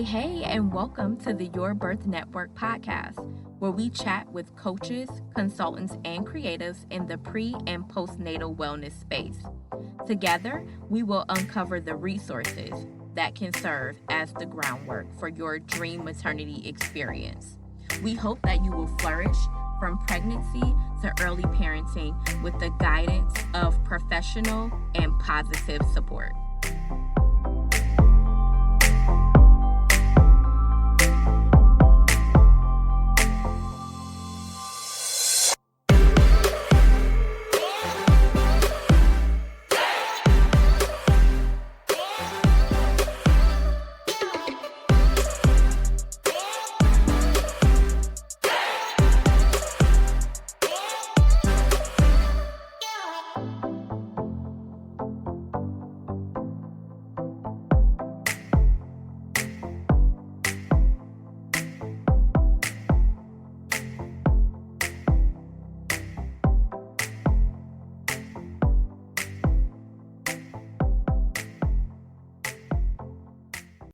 Hey, and welcome to the Your Birth Network podcast, where we chat with coaches, consultants, and creatives in the pre and postnatal wellness space. Together, we will uncover the resources that can serve as the groundwork for your dream maternity experience. We hope that you will flourish from pregnancy to early parenting with the guidance of professional and positive support.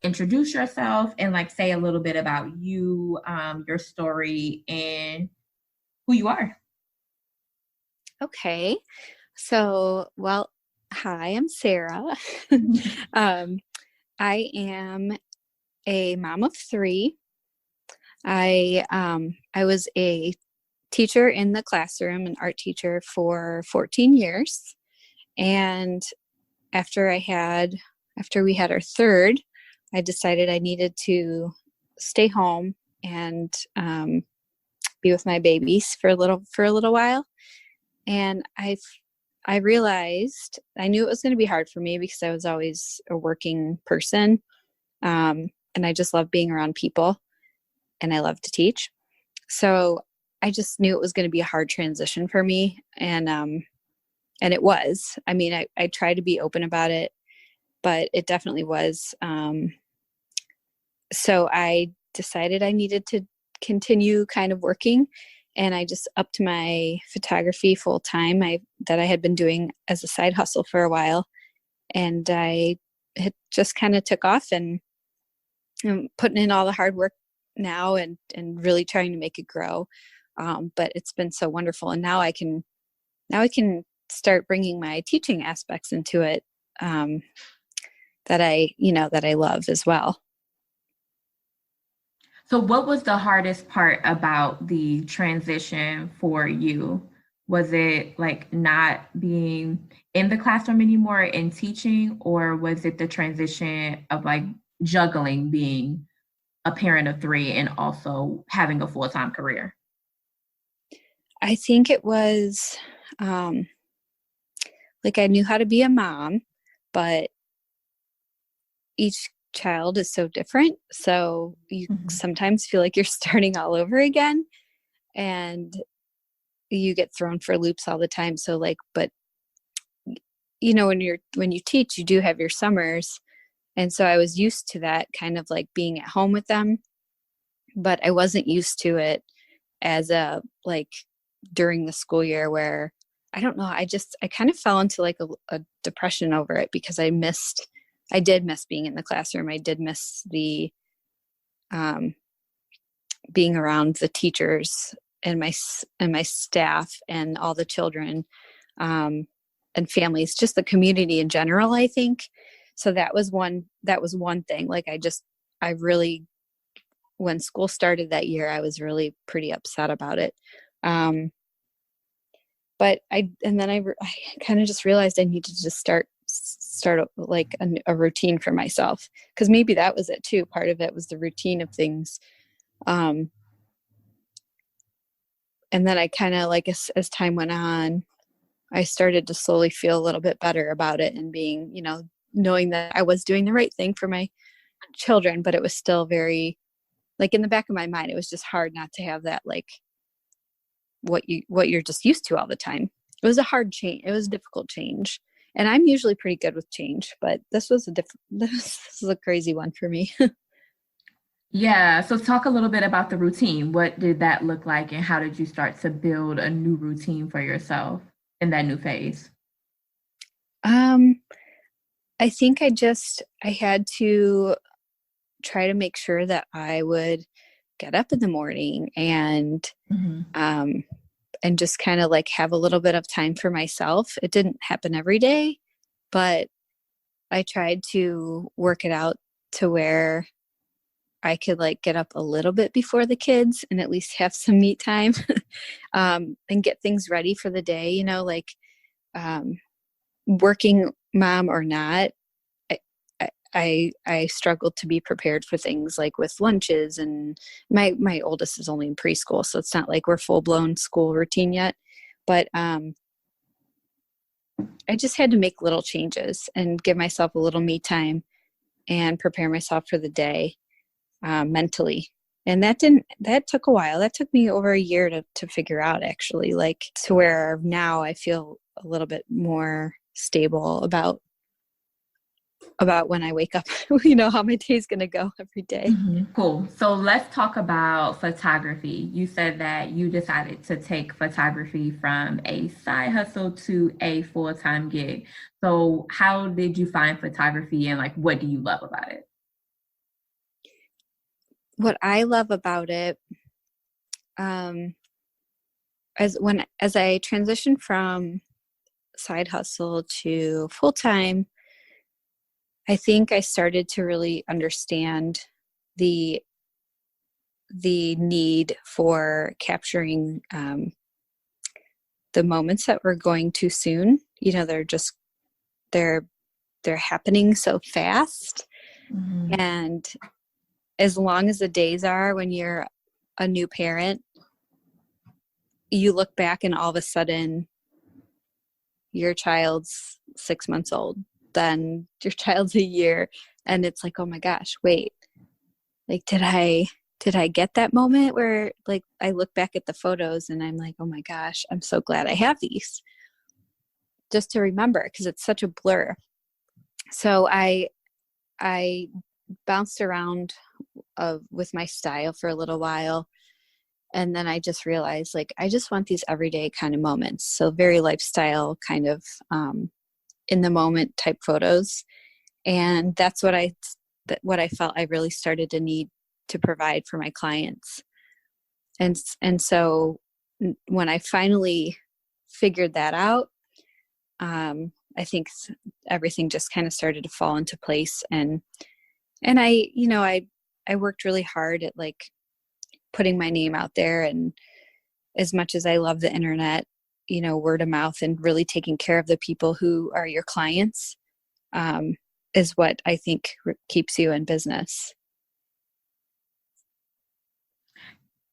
Introduce yourself and say a little bit about you, your story, and who you are. Okay. So, hi, I'm Sarah. I am a mom of three. I was a teacher in the classroom, an art teacher for 14 years. And after we had our third, I decided I needed to stay home and be with my babies for a little while. And I realized I knew it was going to be hard for me because I was always a working person. And I just love being around people and I love to teach. So I just knew it was going to be a hard transition for me. And it was. I mean, I tried to be open about it, but it definitely was. So I decided I needed to continue kind of working, and I just upped my photography full time that I had been doing as a side hustle for a while. And it just kind of took off, and I'm putting in all the hard work now and really trying to make it grow. But it's been so wonderful. And now I can start bringing my teaching aspects into it, that I love as well. So what was the hardest part about the transition for you? Was it not being in the classroom anymore and teaching, or was it the transition of juggling being a parent of three and also having a full-time career? I think it was I knew how to be a mom, but each child is so different. So you sometimes feel like you're starting all over again, and you get thrown for loops all the time. So but when you teach, you do have your summers. And so I was used to that kind of being at home with them, but I wasn't used to it as during the school year, where I don't know, I kind of fell into a depression over it because I did miss being in the classroom. I did miss the being around the teachers and my staff and all the children and families, just the community in general, I think. So that was one thing. I really, when school started that year, I was really pretty upset about it. But I kind of just realized I needed to start a routine for myself, because maybe that was it too. Part of it was the routine of things. And then I kind of as time went on, I started to slowly feel a little bit better about it, and being, knowing that I was doing the right thing for my children, but it was still very in the back of my mind, it was just hard not to have that, what you're just used to all the time. It was a hard change. It was a difficult change. And I'm usually pretty good with change, but this was a crazy one for me. Yeah. So talk a little bit about the routine. What did that look like, and how did you start to build a new routine for yourself in that new phase? I think I had to try to make sure that I would get up in the morning and just kind of like have a little bit of time for myself. It didn't happen every day, but I tried to work it out to where I could like get up a little bit before the kids and at least have some me time, and get things ready for the day, like, working mom or not, I struggled to be prepared for things like with lunches, and my oldest is only in preschool, so it's not like we're full blown school routine yet, but, I just had to make little changes and give myself a little me time and prepare myself for the day, mentally. And that took a while. That took me over a year to figure out, actually, like, to where now I feel a little bit more stable about when I wake up, how my day's going to go every day. Cool. So let's talk about photography. You said that you decided to take photography from a side hustle to a full-time gig. So how did you find photography, and like, what do you love about it? What I love about it, as I transitioned from side hustle to full-time, I think I started to really understand the need for capturing, the moments that were going too soon. They're happening so fast. And as long as the days are when you're a new parent, you look back and all of a sudden your child's 6 months old, then your child's a year, and it's like, oh my gosh, wait, like, did I get that moment where, like, I look back at the photos and I'm like, oh my gosh, I'm so glad I have these just to remember, because it's such a blur. So I bounced around with my style for a little while, and then I just realized, like, I just want these everyday kind of moments. So very lifestyle kind of, in the moment type photos. And that's what I felt I really started to need to provide for my clients. And so when I finally figured that out, I think everything just kind of started to fall into place. And I worked really hard at, like, putting my name out there. And as much as I love the internet, word of mouth and really taking care of the people who are your clients, is what I think keeps you in business.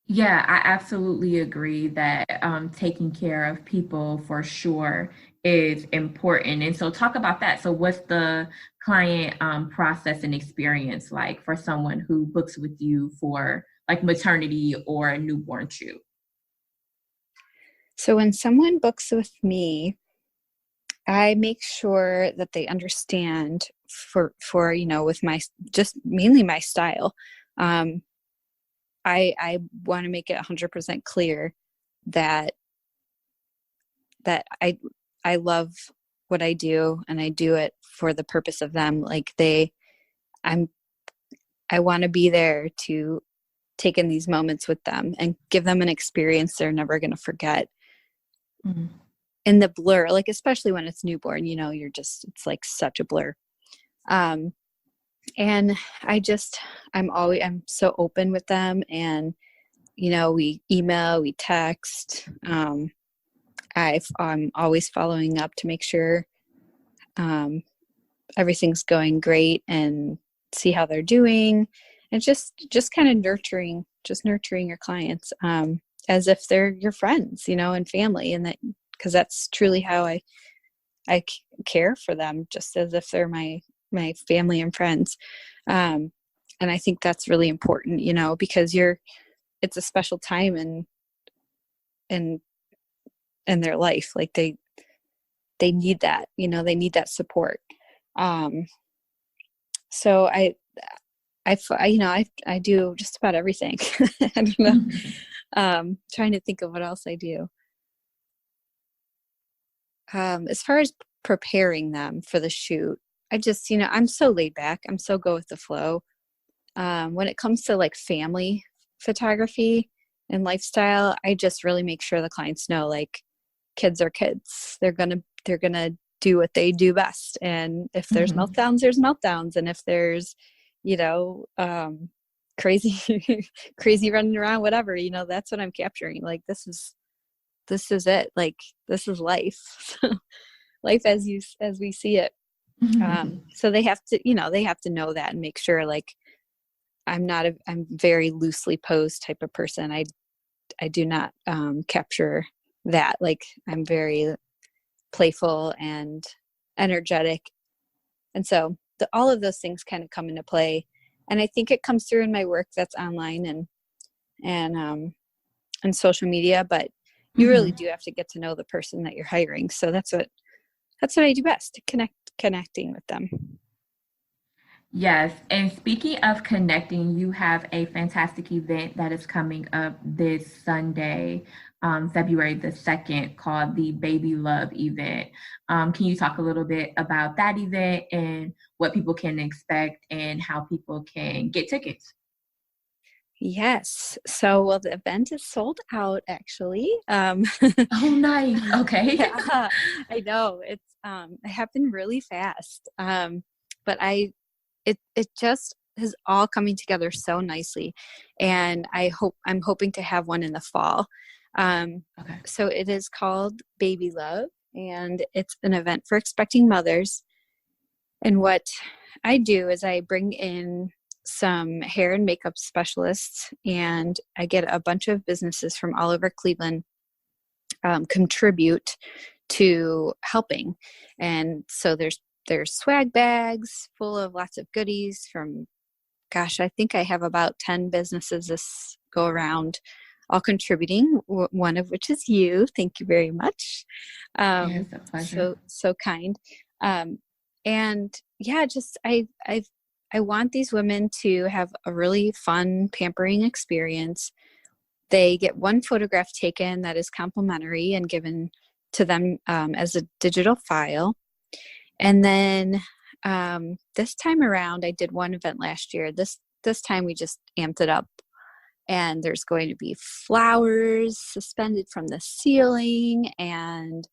Yeah, I absolutely agree that taking care of people for sure is important. And so talk about that. So what's the client process and experience like for someone who books with you for like maternity or a newborn shoot? So when someone books with me, I make sure that they understand for with my, just mainly my style. I want to make it 100% clear that I love what I do, and I do it for the purpose of them. Like, I want to be there to take in these moments with them and give them an experience they're never going to forget. In the blur, like, especially when it's newborn, it's like such a blur. And I'm so open with them, and, we email, we text. I'm always following up to make sure, everything's going great, and see how they're doing, and just kind of nurturing your clients, as if they're your friends, and family, and that, because that's truly how I care for them, just as if they're my family and friends. And I think that's really important, because it's a special time in their life. Like, they need that, they need that support. So I do just about everything. I don't know. Trying to think of what else I do. As far as preparing them for the shoot, I just, I'm so laid back. I'm so go with the flow. When it comes to like family photography and lifestyle, I just really make sure the clients know like kids are kids. They're gonna do what they do best. And if there's Hmm. meltdowns, there's meltdowns. And if there's, you know, crazy crazy running around, whatever, that's what I'm capturing. Like this is it. Like this is life. Life as we see it. So they have to know that and make sure like I'm very loosely posed type of person. I do not capture that. Like I'm very playful and energetic. And so all of those things kind of come into play. And I think it comes through in my work that's online and social media, but you really Hmm. do have to get to know the person that you're hiring. So that's what I do best, connecting with them. Yes, and speaking of connecting, you have a fantastic event that is coming up this Sunday, February the 2nd, called the Baby Love event. Can you talk a little bit about that event and what people can expect and how people can get tickets? Yes. So, well, the event is sold out actually. Oh, nice. Okay. Yeah, I know it happened really fast. But it just is all coming together so nicely, and I'm hoping to have one in the fall. Um, Okay. so it is called Baby Love, and it's an event for expecting mothers. And what I do is I bring in some hair and makeup specialists, and I get a bunch of businesses from all over Cleveland contribute to helping. And so there's swag bags full of lots of goodies from, gosh, I think I have about 10 businesses this go around, all contributing. One of which is you. Thank you very much. It's a pleasure. So kind. Um, and yeah, just I want these women to have a really fun, pampering experience. They get one photograph taken that is complimentary and given to them as a digital file. And then this time around, I did one event last year. This time we just amped it up, and there's going to be flowers suspended from the ceiling, and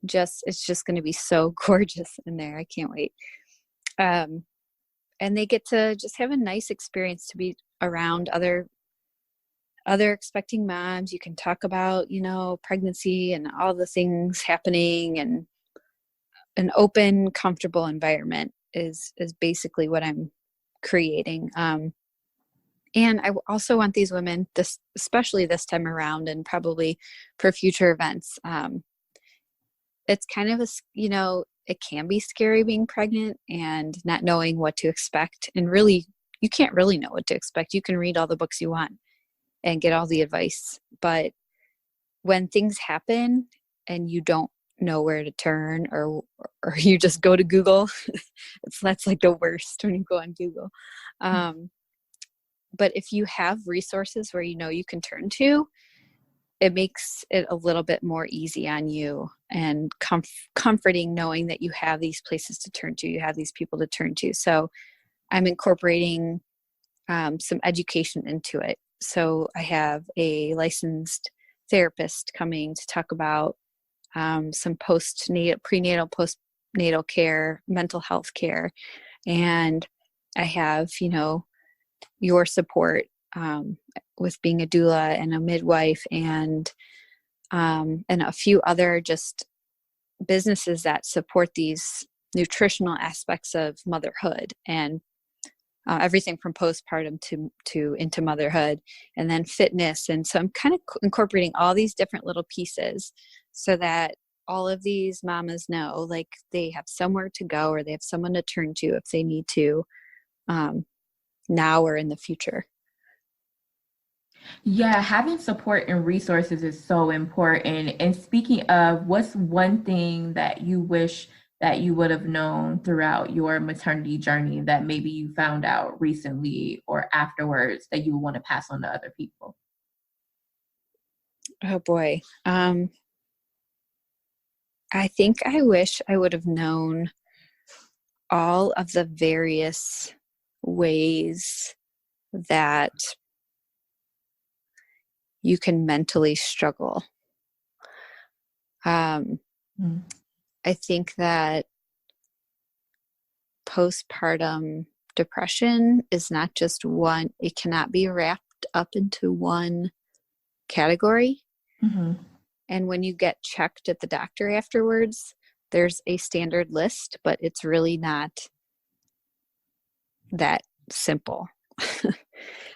it's just going to be so gorgeous in there. I can't wait. Um, and they get to just have a nice experience to be around other expecting moms. You can talk about, pregnancy and all the things happening, and an open, comfortable environment is basically what I'm creating. And I also want these women, especially this time around, and probably for future events. It's kind of it can be scary being pregnant and not knowing what to expect. And really, you can't really know what to expect. You can read all the books you want and get all the advice, but when things happen and you don't know where to turn, or you just go to Google, that's like the worst when you go on Google. But if you have resources where you can turn to, it makes it a little bit more easy on you, and comforting knowing that you have these places to turn to, you have these people to turn to. So I'm incorporating some education into it. So I have a licensed therapist coming to talk about some prenatal, postnatal care, mental health care. And I have, your support with being a doula and a midwife, and a few other just businesses that support these nutritional aspects of motherhood, and everything from postpartum to into motherhood, and then fitness. And so I'm kind of incorporating all these different little pieces so that all of these mamas know like they have somewhere to go, or they have someone to turn to if they need to, now or in the future. Yeah, having support and resources is so important. And speaking of, what's one thing that you wish that you would have known throughout your maternity journey that maybe you found out recently or afterwards that you would want to pass on to other people? Oh boy. I think I wish I would have known all of the various ways that you can mentally struggle. I think that postpartum depression is not just one, it cannot be wrapped up into one category. And when you get checked at the doctor afterwards, there's a standard list, but it's really not that simple.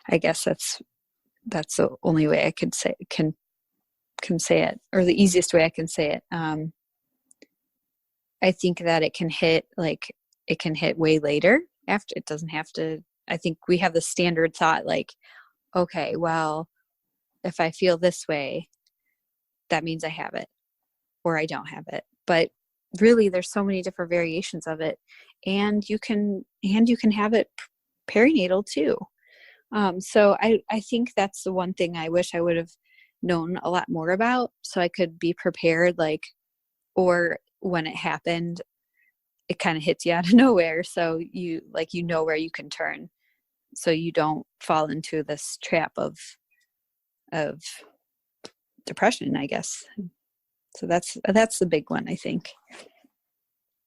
I guess that's the only way I could say can say it, or the easiest way I can say it. I think that it can hit way later after. It doesn't have to. I think we have the standard thought like, okay, well, if I feel this way, that means I have it or I don't have it. But really, there's so many different variations of it, and you can have it perinatal too. So I think that's the one thing I wish I would have known a lot more about, so I could be prepared, or when it happened, it kind of hits you out of nowhere. So you know where you can turn, so you don't fall into this trap of depression, I guess. So that's the big one, I think.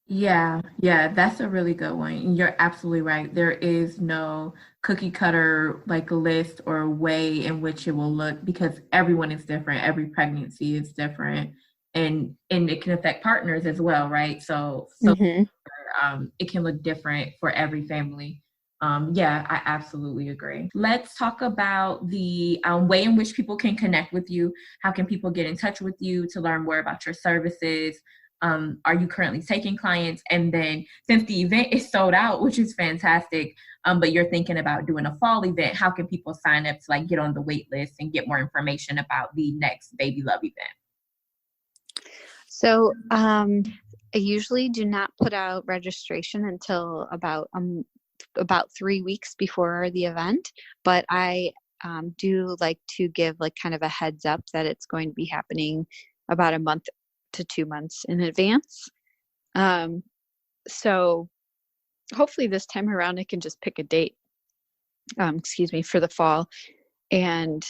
Yeah, that's a really good one. You're absolutely right. There is no cookie cutter list or way in which it will look, because everyone is different. Every pregnancy is different, and it can affect partners as well, right? So it can look different for every family. Yeah, I absolutely agree. Let's talk about the way in which people can connect with you. How can people get in touch with you to learn more about your services? Are you currently taking clients? And then, since the event is sold out, which is fantastic, but you're thinking about doing a fall event, how can people sign up to get on the wait list and get more information about the next Baby Love event? So I usually do not put out registration until about 3 weeks before the event, but I do like to give kind of a heads up that it's going to be happening about a month to 2 months in advance. So hopefully this time around I can just pick a date, for the fall, and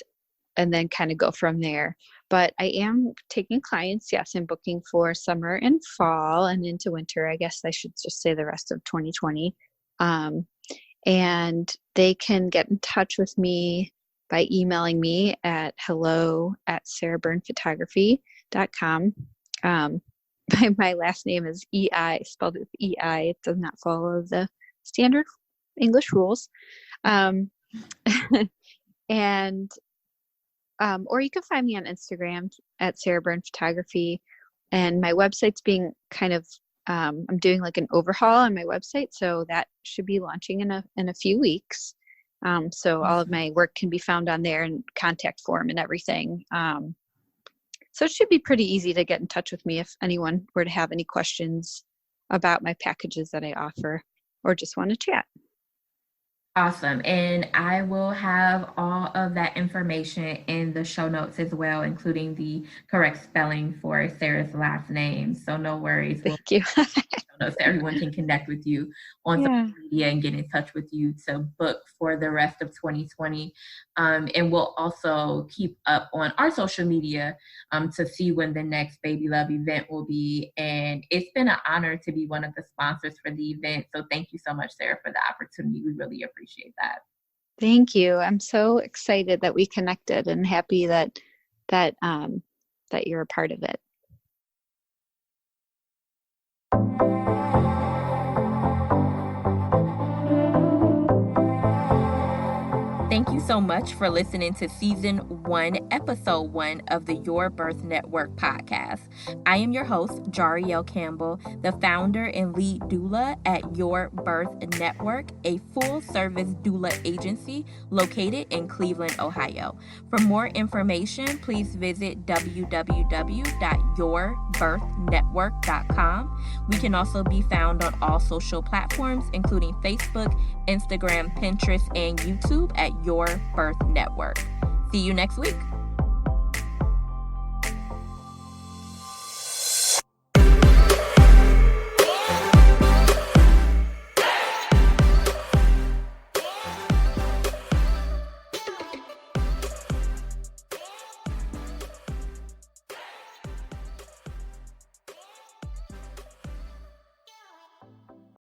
then kind of go from there. But I am taking clients, yes, and booking for summer and fall and into winter. I guess I should just say the rest of 2020. And they can get in touch with me by emailing me at hello@sarahbeirnephotography.com. My last name is E-I, spelled with E-I. It does not follow the standard English rules. And or you can find me on Instagram at Sarah Beirne Photography. And my website's being kind of, I'm doing an overhaul on my website, so that should be launching in a few weeks. So all of my work can be found on there, and contact form and everything. So it should be pretty easy to get in touch with me if anyone were to have any questions about my packages that I offer or just want to chat. Awesome. And I will have all of that information in the show notes as well, including the correct spelling for Sarah's last name. So no worries. Thank you. So everyone can connect with you on social media and get in touch with you to book for the rest of 2020. And we'll also keep up on our social media to see when the next Baby Love event will be. And it's been an honor to be one of the sponsors for the event. So thank you so much, Sarah, for the opportunity. We really appreciate that. Thank you. I'm so excited that we connected and happy that you're a part of it. Thank you so much for listening to Season 1, Episode 1 of the Your Birth Network podcast. I am your host, Jariel Campbell, the founder and lead doula at Your Birth Network, a full-service doula agency located in Cleveland, Ohio. For more information, please visit www.yourbirthnetwork.com. We can also be found on all social platforms, including Facebook, Instagram, Pinterest, and YouTube at Your Birth Network. See you next week.